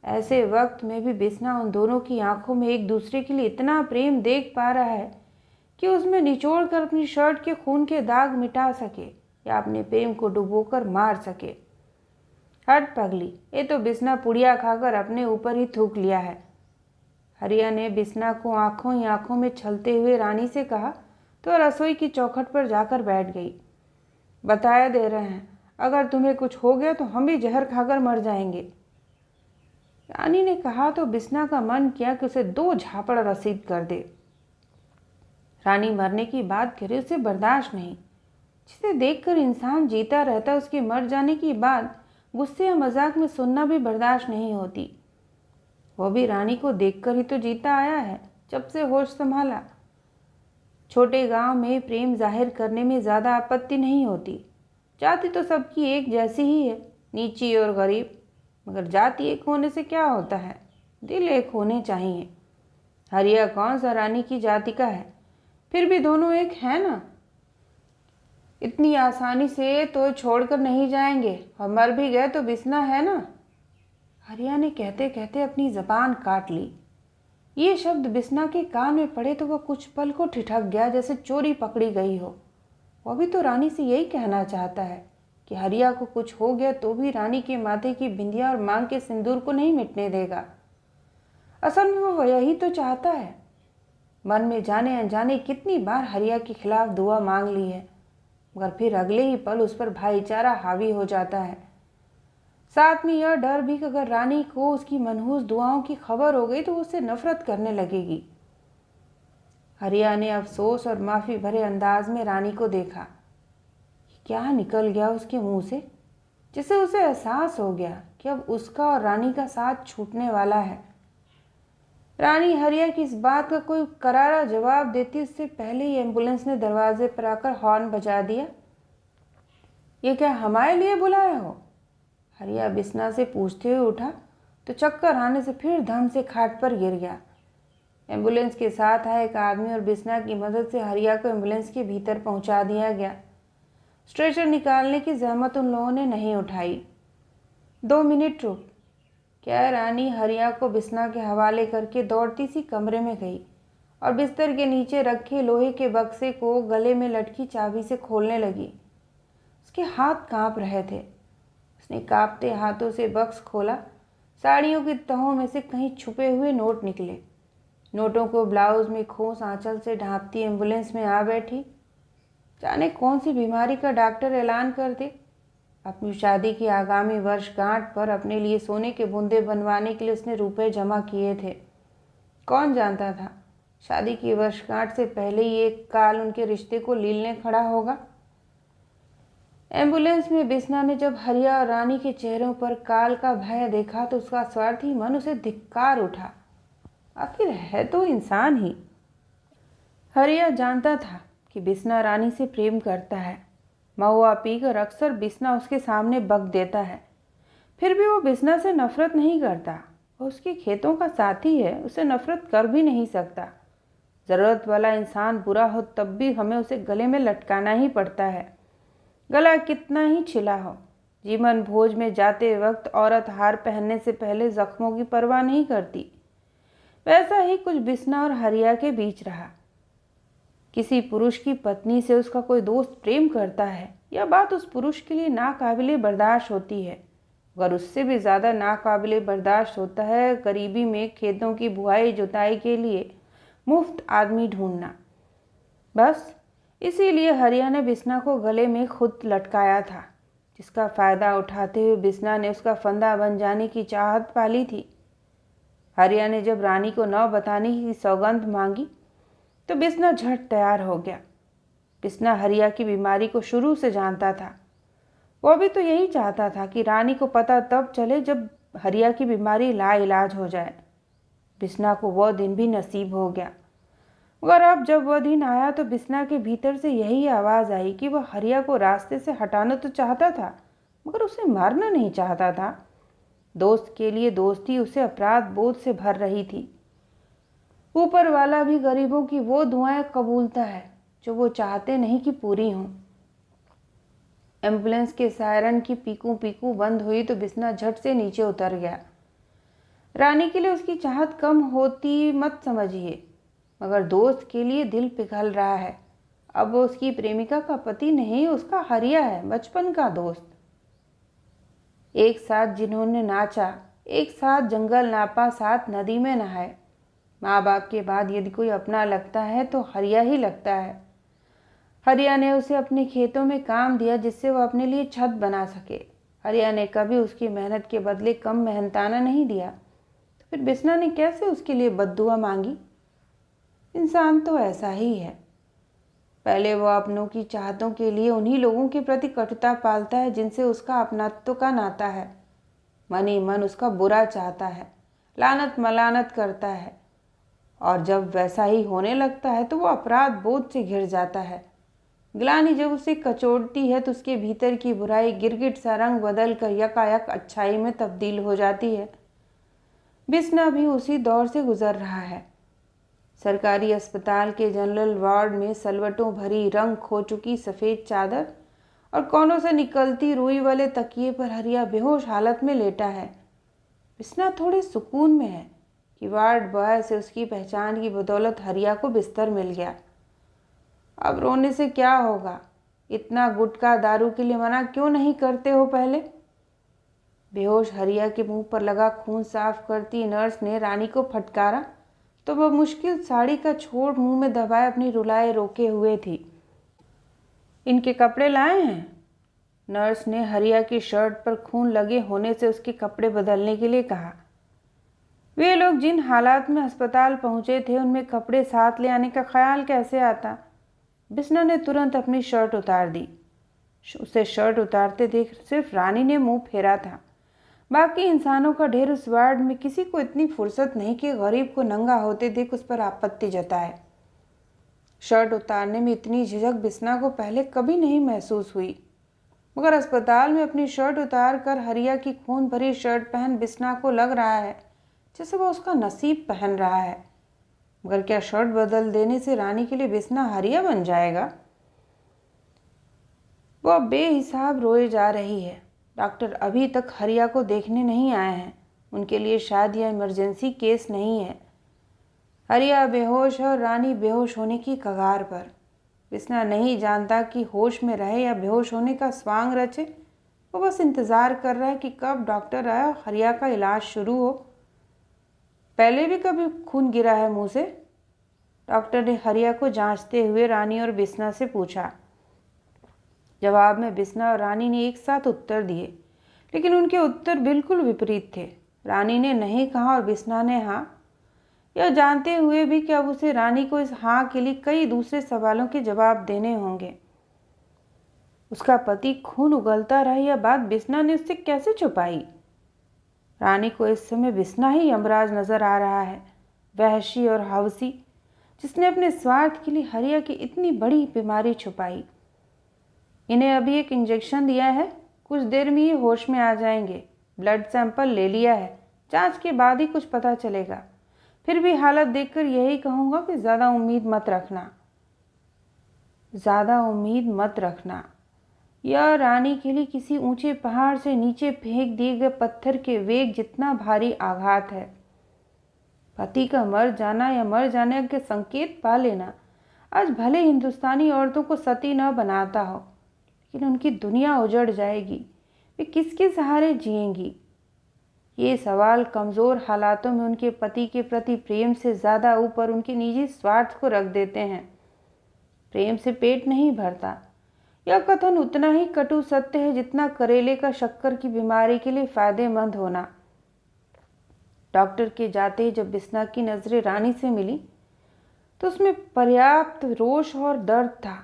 ऐसे वक्त में भी बिस्ना उन दोनों की आंखों में एक दूसरे के लिए इतना प्रेम देख पा रहा है कि उसमें निचोड़ कर अपनी शर्ट के खून के दाग मिटा सके या अपने प्रेम को डुबोकर मार सके। हट पगली, ये तो बिस्ना पुड़िया खाकर अपने ऊपर ही थूक लिया है। हरिया ने बिस्ना को आंखों ही आंखों में छलते हुए रानी से कहा, तो रसोई की चौखट पर जाकर बैठ गई। बताया दे रहे हैं, अगर तुम्हें कुछ हो गया तो हम भी जहर खाकर मर जाएंगे। रानी ने कहा तो बिस्ना का मन किया कि उसे 2 झापड़ रसीद कर दे। रानी मरने की बात करे उसे बर्दाश्त नहीं। जिसे देखकर इंसान जीता रहता, उसके मर जाने की बात गुस्से या मजाक में सुनना भी बर्दाश्त नहीं होती। वह भी रानी को देखकर ही तो जीता आया है, जब से होश संभाला। छोटे गांव में प्रेम जाहिर करने में ज़्यादा आपत्ति नहीं होती। जाति तो सबकी एक जैसी ही है, नीची और गरीब। मगर जाति एक होने से क्या होता है, दिल एक होने चाहिए। हरिया कौन सा रानी की जाति का है, फिर भी दोनों एक है ना। इतनी आसानी से तो छोड़कर नहीं जाएंगे, और मर भी गए तो बिस्ना है ना। हरिया ने कहते कहते अपनी जबान काट ली। ये शब्द बिस्ना के कान में पड़े तो वह कुछ पल को ठिठक गया, जैसे चोरी पकड़ी गई हो। वह भी तो रानी से यही कहना चाहता है कि हरिया को कुछ हो गया तो भी रानी के माथे की बिंदिया और मांग के सिंदूर को नहीं मिटने देगा। असल में वह यही तो चाहता है। मन में जाने अनजाने कितनी बार हरिया के खिलाफ दुआ मांग ली है, मगर फिर अगले ही पल उस पर भाईचारा हावी हो जाता है। साथ में यह डर भी कि अगर रानी को उसकी मनहूस दुआओं की खबर हो गई तो वो उससे नफरत करने लगेगी। हरिया ने अफसोस और माफ़ी भरे अंदाज में रानी को देखा। क्या निकल गया उसके मुंह से, जिसे उसे एहसास हो गया कि अब उसका और रानी का साथ छूटने वाला है। रानी हरिया की इस बात का कोई करारा जवाब देती उससे पहले ही एम्बुलेंस ने दरवाजे पर आकर हॉर्न बजा दिया। ये क्या हमारे लिए बुलाया हो? हरिया बिस्ना से पूछते हुए उठा तो चक्कर आने से फिर धम से खाट पर गिर गया। एम्बुलेंस के साथ आए एक आदमी और बिस्ना की मदद से हरिया को एम्बुलेंस के भीतर पहुंचा दिया गया। स्ट्रेचर निकालने की जहमत उन लोगों ने नहीं उठाई। 2 मिनट रुक, क्या रानी हरिया को बिस्ना के हवाले करके दौड़ती सी कमरे में गई और बिस्तर के नीचे रखे लोहे के बक्से को गले में लटकी चाबी से खोलने लगी। उसके हाथ कांप रहे थे। उसने कांपते हाथों से बक्स खोला। साड़ियों की तहों में से कहीं छुपे हुए नोट निकले। नोटों को ब्लाउज में खोस आंचल से ढांपती एम्बुलेंस में आ बैठी। जाने कौन सी बीमारी का डॉक्टर ऐलान कर दे। अपनी शादी की आगामी वर्षगांठ पर अपने लिए सोने के बूंदे बनवाने के लिए उसने रुपए जमा किए थे। कौन जानता था शादी की वर्षगांठ से पहले ही एक काल उनके रिश्ते को लीलने खड़ा होगा। एम्बुलेंस में बिस्ना ने जब हरिया और रानी के चेहरों पर काल का भय देखा तो उसका स्वार्थी मन उसे धिक्कार उठा। आखिर है तो इंसान ही। हरिया जानता था कि बिस्ना रानी से प्रेम करता है। महुआ पीकर अक्सर बिस्ना उसके सामने बक देता है, फिर भी वो बिस्ना से नफरत नहीं करता। वो उसके खेतों का साथी है, उसे नफरत कर भी नहीं सकता। ज़रूरत वाला इंसान बुरा हो तब भी हमें उसे गले में लटकाना ही पड़ता है, गला कितना ही छिला हो। जीवन भोज में जाते वक्त औरत हार पहनने से पहले जख्मों की परवाह नहीं करती। वैसा ही कुछ बिस्ना और हरिया के बीच रहा। किसी पुरुष की पत्नी से उसका कोई दोस्त प्रेम करता है, यह बात उस पुरुष के लिए नाकाबिले बर्दाश्त होती है, मगर उससे भी ज़्यादा नाकाबिले बर्दाश्त होता है गरीबी में खेतों की बुआई जुताई के लिए मुफ्त आदमी ढूंढना। बस इसीलिए हरिया ने बिस्ना को गले में खुद लटकाया था, जिसका फ़ायदा उठाते हुए बिस्ना ने उसका फंदा बन जाने की चाहत पाली थी। हरिया ने जब रानी को न बताने की सौगंध मांगी तो बिस्ना झट तैयार हो गया। बिस्ना हरिया की बीमारी को शुरू से जानता था। वह भी तो यही चाहता था कि रानी को पता तब चले जब हरिया की बीमारी लाइलाज हो जाए। बिस्ना को वह दिन भी नसीब हो गया, मगर अब जब वह दिन आया तो बिस्ना के भीतर से यही आवाज़ आई कि वह हरिया को रास्ते से हटाना तो चाहता था, मगर उसे मारना नहीं चाहता था। दोस्त के लिए दोस्ती उसे अपराध बोध से भर रही थी। ऊपर वाला भी गरीबों की वो दुआएं कबूलता है जो वो चाहते नहीं कि पूरी हों। एम्बुलेंस के सायरन की पीकू पीकू बंद हुई तो बिस्ना झट से नीचे उतर गया। रानी के लिए उसकी चाहत कम होती मत समझिए, मगर दोस्त के लिए दिल पिघल रहा है। अब वो उसकी प्रेमिका का पति नहीं, उसका हरिया है, बचपन का दोस्त। एक साथ जिन्होंने नाचा, एक साथ जंगल नापा, साथ नदी में नहाए। माँ बाप के बाद यदि कोई अपना लगता है तो हरिया ही लगता है। हरिया ने उसे अपने खेतों में काम दिया जिससे वह अपने लिए छत बना सके। हरिया ने कभी उसकी मेहनत के बदले कम मेहनताना नहीं दिया, तो फिर बिस्ना ने कैसे उसके लिए बद्दुआ मांगी? इंसान तो ऐसा ही है। पहले वह अपनों की चाहतों के लिए उन्हीं लोगों के प्रति कटुता पालता है जिनसे उसका अपनत्व का नाता है। मन ही मन उसका बुरा चाहता है, लानत मलानत करता है, और जब वैसा ही होने लगता है तो वो अपराध बोध से घिर जाता है। ग्लानि जब उसे कचोटती है तो उसके भीतर की बुराई गिरगिट सा रंग बदल कर यकायक अच्छाई में तब्दील हो जाती है। बिस्ना भी उसी दौर से गुजर रहा है। सरकारी अस्पताल के जनरल वार्ड में सलवटों भरी रंग खो चुकी सफ़ेद चादर और कोनों से निकलती रुई वाले तकिए पर हरिया बेहोश हालत में लेटा है। बिस्ना थोड़े सुकून में है कि वार्ड बॉय से उसकी पहचान की बदौलत हरिया को बिस्तर मिल गया। अब रोने से क्या होगा? इतना गुटखा दारू के लिए मना क्यों नहीं करते हो पहले? बेहोश हरिया के मुंह पर लगा खून साफ करती नर्स ने रानी को फटकारा तो वह मुश्किल साड़ी का छोड़ मुंह में दबाए अपनी रुलाए रोके हुए थी। इनके कपड़े लाए हैं? नर्स ने हरिया की शर्ट पर खून लगे होने से उसके कपड़े बदलने के लिए कहा। वे लोग जिन हालात में अस्पताल पहुंचे थे उनमें कपड़े साथ ले आने का ख्याल कैसे आता? बिस्ना ने तुरंत अपनी शर्ट उतार दी। उसे शर्ट उतारते देख सिर्फ रानी ने मुंह फेरा था। बाकी इंसानों का ढेर उस वार्ड में किसी को इतनी फुर्सत नहीं कि गरीब को नंगा होते देख उस पर आपत्ति जताए। शर्ट उतारने में इतनी झिझक बिस्ना को पहले कभी नहीं महसूस हुई, मगर अस्पताल में अपनी शर्ट उतार कर हरिया की खून भरी शर्ट पहन बिस्ना को लग रहा है जैसे वह उसका नसीब पहन रहा है। मगर क्या शर्ट बदल देने से रानी के लिए बिस्ना हरिया बन जाएगा? वह बेहिसाब रोए जा रही है। डॉक्टर अभी तक हरिया को देखने नहीं आए हैं। उनके लिए शायद यह इमरजेंसी केस नहीं है। हरिया बेहोश है और रानी बेहोश होने की कगार पर। बिस्ना नहीं जानता कि होश में रहे या बेहोश होने का स्वांग रचे। वो बस इंतज़ार कर रहा है कि कब डॉक्टर आए और हरिया का इलाज शुरू हो। पहले भी कभी खून गिरा है मुंह से? डॉक्टर ने हरिया को जांचते हुए रानी और बिस्ना से पूछा। जवाब में बिस्ना और रानी ने एक साथ उत्तर दिए, लेकिन उनके उत्तर बिल्कुल विपरीत थे। रानी ने नहीं कहा और बिस्ना ने हाँ, यह जानते हुए भी कि अब उसे रानी को इस हाँ के लिए कई दूसरे सवालों के जवाब देने होंगे। उसका पति खून उगलता रहा, यह बात बिस्ना ने उससे कैसे छुपाई? रानी को इस समय बिस्ना ही यमराज नजर आ रहा है, वहशी और हवसी, जिसने अपने स्वार्थ के लिए हरिया की इतनी बड़ी बीमारी छुपाई। इन्हें अभी एक इंजेक्शन दिया है, कुछ देर में ये होश में आ जाएंगे। ब्लड सैंपल ले लिया है, जांच के बाद ही कुछ पता चलेगा। फिर भी हालत देखकर यही कहूँगा कि ज़्यादा उम्मीद मत रखना। ज़्यादा उम्मीद मत रखना, यह रानी के लिए किसी ऊंचे पहाड़ से नीचे फेंक दिए गए पत्थर के वेग जितना भारी आघात है। पति का मर जाना या मर जाने के संकेत पा लेना आज भले हिंदुस्तानी औरतों को सती न बनाता हो, लेकिन उनकी दुनिया उजड़ जाएगी। वे किसके सहारे जिएंगी? ये सवाल कमज़ोर हालातों में उनके पति के प्रति प्रेम से ज़्यादा ऊपर उनके निजी स्वार्थ को रख देते हैं। प्रेम से पेट नहीं भरता, यह कथन उतना ही कटु सत्य है जितना करेले का शक्कर की बीमारी के लिए फायदेमंद होना। डॉक्टर के जाते ही जब बिस्ना की नज़रें रानी से मिली तो उसमें पर्याप्त रोष और दर्द था।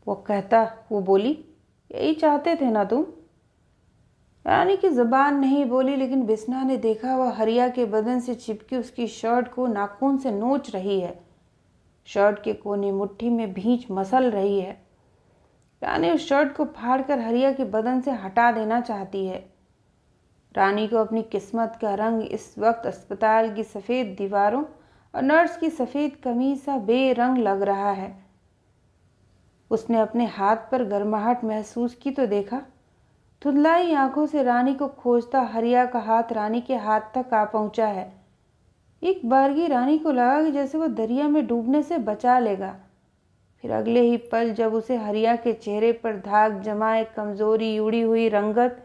वो बोली, यही चाहते थे ना तुम? रानी की जुबान नहीं बोली, लेकिन बिस्ना ने देखा वह हरिया के बदन से चिपकी उसकी शर्ट को नाखून से नोच रही है। शर्ट के कोने मुट्ठी में भींच मसल रही है। रानी उस शर्ट को फाड़कर हरिया के बदन से हटा देना चाहती है। रानी को अपनी किस्मत का रंग इस वक्त अस्पताल की सफ़ेद दीवारों और नर्स की सफ़ेद कमीज सा बेरंग लग रहा है। उसने अपने हाथ पर गर्माहट महसूस की तो देखा, धुंधलाई आंखों से रानी को खोजता हरिया का हाथ रानी के हाथ तक आ पहुंचा है। एक बारगी रानी को लगा कि जैसे वो दरिया में डूबने से बचा लेगा। फिर अगले ही पल जब उसे हरिया के चेहरे पर धाक जमाए कमजोरी, उड़ी हुई रंगत,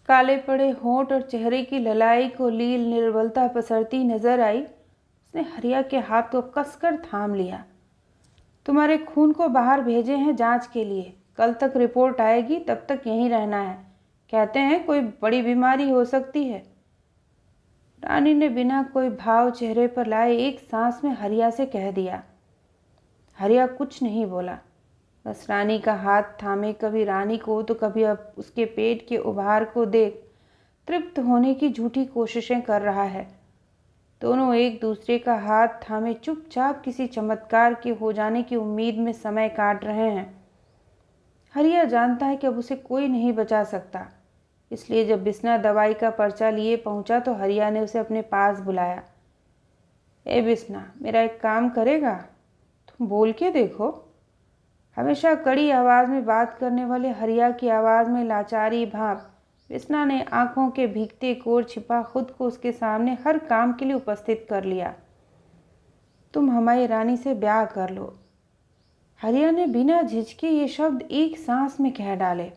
काले पड़े होंठ और चेहरे की ललाई को लील निर्बलता पसरती नजर आई, उसने हरिया के हाथ को कसकर थाम लिया। तुम्हारे खून को बाहर भेजे हैं जांच के लिए। कल तक रिपोर्ट आएगी, तब तक यहीं रहना है। कहते हैं कोई बड़ी बीमारी हो सकती है। रानी ने बिना कोई भाव चेहरे पर लाए एक सांस में हरिया से कह दिया। हरिया कुछ नहीं बोला, बस रानी का हाथ थामे कभी रानी को तो कभी अब उसके पेट के उभार को देख तृप्त होने की झूठी कोशिशें कर रहा है। दोनों एक दूसरे का हाथ थामे चुपचाप किसी चमत्कार के हो जाने की उम्मीद में समय काट रहे हैं। हरिया जानता है कि अब उसे कोई नहीं बचा सकता, इसलिए जब बिस्ना दवाई का पर्चा लिए पहुंचा तो हरिया ने उसे अपने पास बुलाया। ए बिस्ना, मेरा एक काम करेगा? तुम बोल के देखो। हमेशा कड़ी आवाज़ में बात करने वाले हरिया की आवाज़ में लाचारी भाप बिस्ना ने आंखों के भीगते कोर छिपा खुद को उसके सामने हर काम के लिए उपस्थित कर लिया। तुम हमारी रानी से ब्याह कर लो। हरिया ने बिना झिझके ये शब्द एक सांस में कह डाले।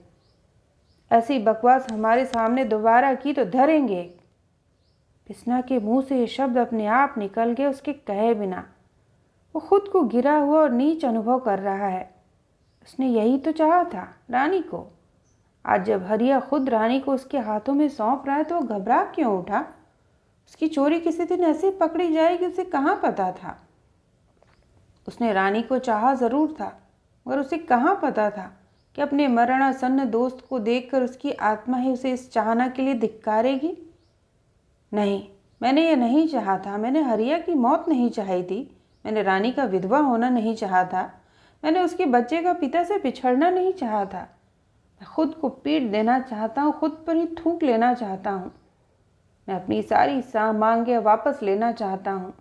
ऐसी बकवास हमारे सामने दोबारा की तो धरेंगे। बिस्ना के मुंह से ये शब्द अपने आप निकल गए, उसके कहे बिना। वो खुद को गिरा हुआ और नीच अनुभव कर रहा है। उसने यही तो चाहा था, रानी को। आज जब हरिया खुद रानी को उसके हाथों में सौंप रहा है तो वो घबरा क्यों उठा? उसकी चोरी किसी दिन ऐसे पकड़ी जाएगी, उसे कहाँ पता था? उसने रानी को चाहा जरूर था, मगर उसे कहाँ पता था कि अपने मरणासन्न दोस्त को देखकर उसकी आत्मा ही उसे इस चाहना के लिए धिक्कारेगी। नहीं, मैंने ये नहीं चाहा था। मैंने हरिया की मौत नहीं चाही थी। मैंने रानी का विधवा होना नहीं चाहा था। मैंने उसके बच्चे का पिता से बिछड़ना नहीं चाहा था। मैं खुद को पीट देना चाहता हूँ, खुद पर ही थूक लेना चाहता हूँ। मैं अपनी सारी मांगे वापस लेना चाहता हूँ।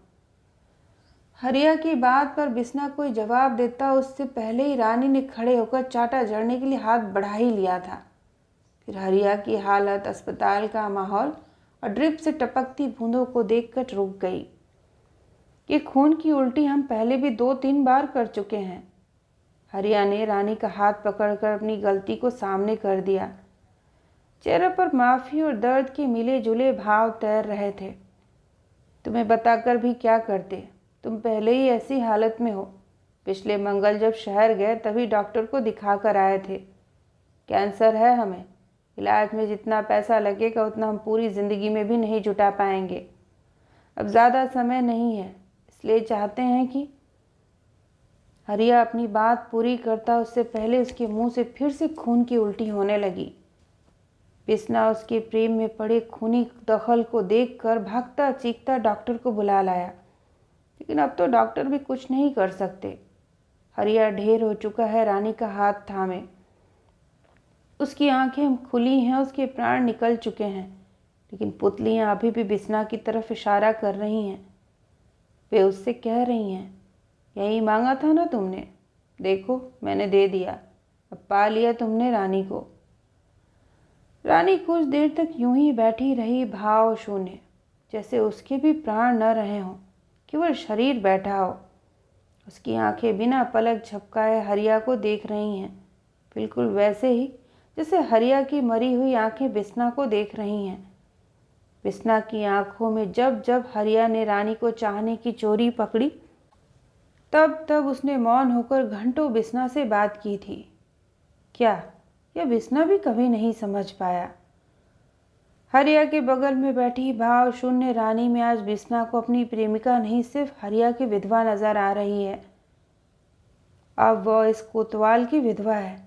हरिया की बात पर बिस्ना कोई जवाब देता उससे पहले ही रानी ने खड़े होकर चाटा जड़ने के लिए हाथ बढ़ा ही लिया था। फिर हरिया की हालत, अस्पताल का माहौल और ड्रिप से टपकती बूंदों को देखकर रुक गई। ये खून की उल्टी हम पहले भी 2-3 बार कर चुके हैं। हरिया ने रानी का हाथ पकड़कर अपनी गलती को सामने कर दिया। चेहरे पर माफ़ी और दर्द के मिले जुले भाव तैर रहे थे। तुम्हें बताकर भी क्या करते, तुम पहले ही ऐसी हालत में हो। पिछले मंगल जब शहर गए तभी डॉक्टर को दिखा कर आए थे। कैंसर है हमें। इलाज में जितना पैसा लगेगा उतना हम पूरी ज़िंदगी में भी नहीं जुटा पाएंगे। अब ज़्यादा समय नहीं है, इसलिए चाहते हैं कि हरिया अपनी बात पूरी करता उससे पहले उसके मुंह से फिर से खून की उल्टी होने लगी। बिस्ना उसके प्रेम में पड़े खूनी दखल को देखकर भागता चीखता डॉक्टर को बुला लाया, लेकिन अब तो डॉक्टर भी कुछ नहीं कर सकते। हरिया ढेर हो चुका है रानी का हाथ थामे। उसकी आंखें खुली हैं, उसके प्राण निकल चुके हैं, लेकिन पुतलियां अभी भी बिस्ना की तरफ इशारा कर रही हैं। वे उससे कह रही हैं, यही मांगा था ना तुमने, देखो मैंने दे दिया। अब पा लिया तुमने रानी को। रानी कुछ देर तक यूं ही बैठी रही, भाव शून्य, जैसे उसके भी प्राण न रहे हों, केवल शरीर बैठा हो। उसकी आंखें बिना पलक झपकाए हरिया को देख रही हैं, बिल्कुल वैसे ही जैसे हरिया की मरी हुई आंखें बिस्ना को देख रही हैं। बिस्ना की आंखों में जब जब हरिया ने रानी को चाहने की चोरी पकड़ी, तब तब उसने मौन होकर घंटों बिस्ना से बात की थी। क्या यह बिस्ना भी कभी नहीं समझ पाया। हरिया के बगल में बैठी भाव शून्य रानी में आज बिस्ना को अपनी प्रेमिका नहीं, सिर्फ हरिया की विधवा नजर आ रही है। अब वह इस कोतवाल की विधवा है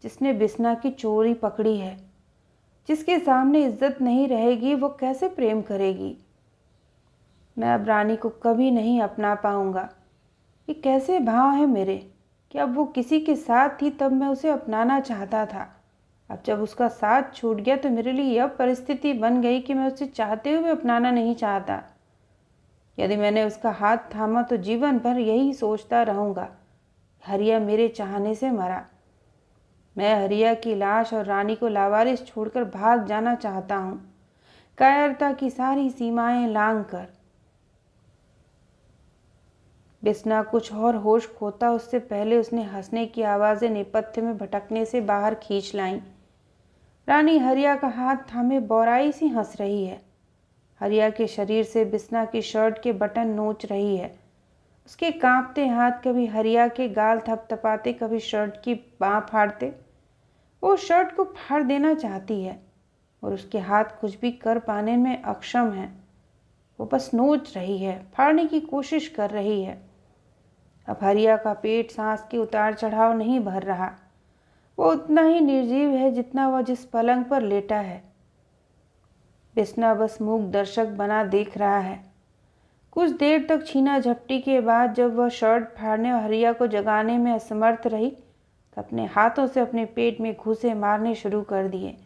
जिसने बिस्ना की चोरी पकड़ी है। जिसके सामने इज्जत नहीं रहेगी वो कैसे प्रेम करेगी। मैं अब रानी को कभी नहीं अपना पाऊंगा। ये कैसे भाव है मेरे कि अब वो किसी के साथ थी तब मैं उसे अपनाना चाहता था। अब जब उसका साथ छूट गया तो मेरे लिए यह परिस्थिति बन गई कि मैं उसे चाहते हुए अपनाना नहीं चाहता। यदि मैंने उसका हाथ थामा तो जीवन भर यही सोचता रहूँगा, हरिया मेरे चाहने से मरा। मैं हरिया की लाश और रानी को लावारिस छोड़कर भाग जाना चाहता हूँ, कायरता की सारी सीमाएं लांघ कर। बिस्ना कुछ और होश खोता उससे पहले उसने हंसने की आवाज़ें नेपथ्य में भटकने से बाहर खींच लाईं। रानी हरिया का हाथ थामे बौराई सी हंस रही है। हरिया के शरीर से बिस्ना की शर्ट के बटन नोच रही है। उसके कांपते हाथ कभी हरिया के गाल थपथपाते, कभी शर्ट की बाँ फाड़ते। वो शर्ट को फाड़ देना चाहती है और उसके हाथ कुछ भी कर पाने में अक्षम है। वो बस नोच रही है, फाड़ने की कोशिश कर रही है। अब हरिया का पेट सांस के उतार चढ़ाव नहीं भर रहा। वो उतना ही निर्जीव है जितना वह जिस पलंग पर लेटा है। बिस्ना बस मूक दर्शक बना देख रहा है। कुछ देर तक छीना झपटी के बाद जब वह शर्ट फाड़ने और हरिया को जगाने में असमर्थ रही, तो अपने हाथों से अपने पेट में घूंसे मारने शुरू कर दिए।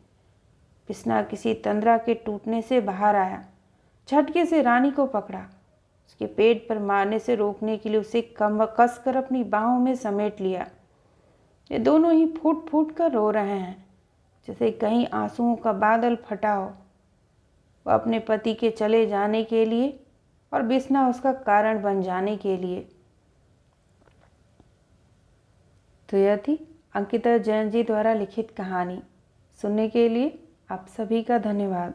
बिस्ना किसी तंद्रा के टूटने से बाहर आया, झटके से रानी को पकड़ा। उसके पेट पर मारने से रोकने के लिए उसे कसकर अपनी बाहों में समेट लिया। ये दोनों ही फूट फूट कर रो रहे हैं, जैसे कहीं आंसुओं का बादल फटा हो। वह अपने पति के चले जाने के लिए और बिस्ना उसका कारण बन जाने के लिए। तो यह थी अंकिता जैन जी द्वारा लिखित कहानी। सुनने के लिए आप सभी का धन्यवाद।